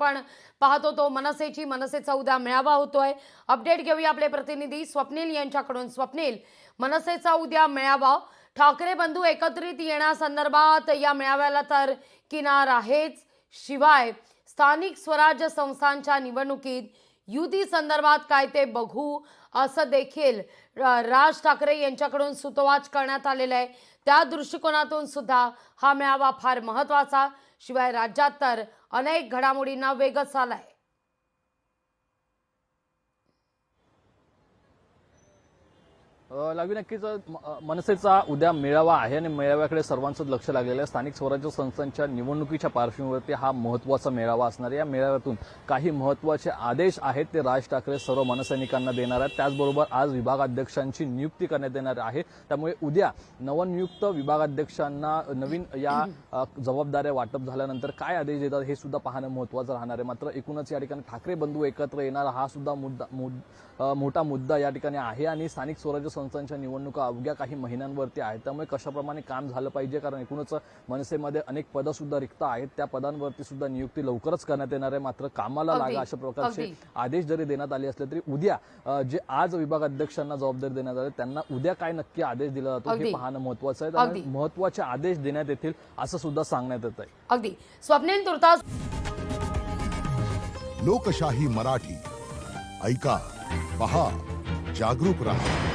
आपण पाहतो तो मनसेचा उद्या मेळावा होतोय। अपडेट घेऊया आपले प्रतिनिधी स्वप्नील यांच्याकडून। स्वप्नील, मनसेचा उद्या मेळावा, ठाकरे बंधू एकत्रित येण्यासंदर्भात या मेळाव्याला तर किनार आहेच, शिवाय स्थानिक स्वराज्य संस्थांच्या निवडणुकीत युती संदर्भात काय ते बघू असं देखील राज ठाकरे यांच्याकडून सुतोवाच करण्यात आलेला आहे। त्या दृष्टिकोनातून सुद्धा हा मेळावा फार महत्त्वाचा, शिवाय राज्यात तर अनेक घडामोडींना वेगच आलाय। लावी नक्कीच मनसेचा उद्या मेळावा आहे आणि मेळाव्याकडे सर्वांचं लक्ष लागलेलं आहे। स्थानिक स्वराज्य संस्थांच्या निवडणुकीच्या पार्श्वभूमीवरती हा महत्त्वाचा मेळावा असणार आहे। या मेळाव्यातून काही महत्त्वाचे आदेश आहेत ते राज ठाकरे सर्व मनसैनिकांना देणार आहेत। त्याचबरोबर आज विभागाध्यक्षांची नियुक्ती करण्यात येणार आहे। त्यामुळे उद्या नवनियुक्त विभागाध्यक्षांना नवीन या जबाबदाऱ्या वाटप झाल्यानंतर काय आदेश देतात हे सुद्धा पाहणं महत्त्वाचं राहणार आहे। मात्र एकूणच या ठिकाणी ठाकरे बंधू एकत्र येणार हा सुद्धा मोठा मुद्दा या ठिकाणी आहे आणि स्थानिक स्वराज्य संस्थांच्या निवडणुका अवघ्या काही महिन्यांवरती आहेत। त्यामुळे कशाप्रमाणे काम झालं पाहिजे, कारण एकूणच मनसेमध्ये अनेक पदं सुद्धा रिक्त आहेत, त्या पदांवरती सुद्धा नियुक्ती लवकरच करण्यात येणार आहे। मात्र कामाला लागा अशा प्रकारचे आदेश जरी देण्यात आले असले तरी उद्या जे आज विभागाध्यक्षांना जबाबदारी देण्यात आली त्यांना उद्या काय नक्की आदेश दिला जातो हे पाहणं महत्त्वाचं आहे आणि महत्त्वाचे आदेश देण्यात येतील असं सुद्धा सांगण्यात येत आहे। अगदी स्वप्नील, तुर्तास लोकशाही मराठी ऐका, पहा, जागरूक रहा।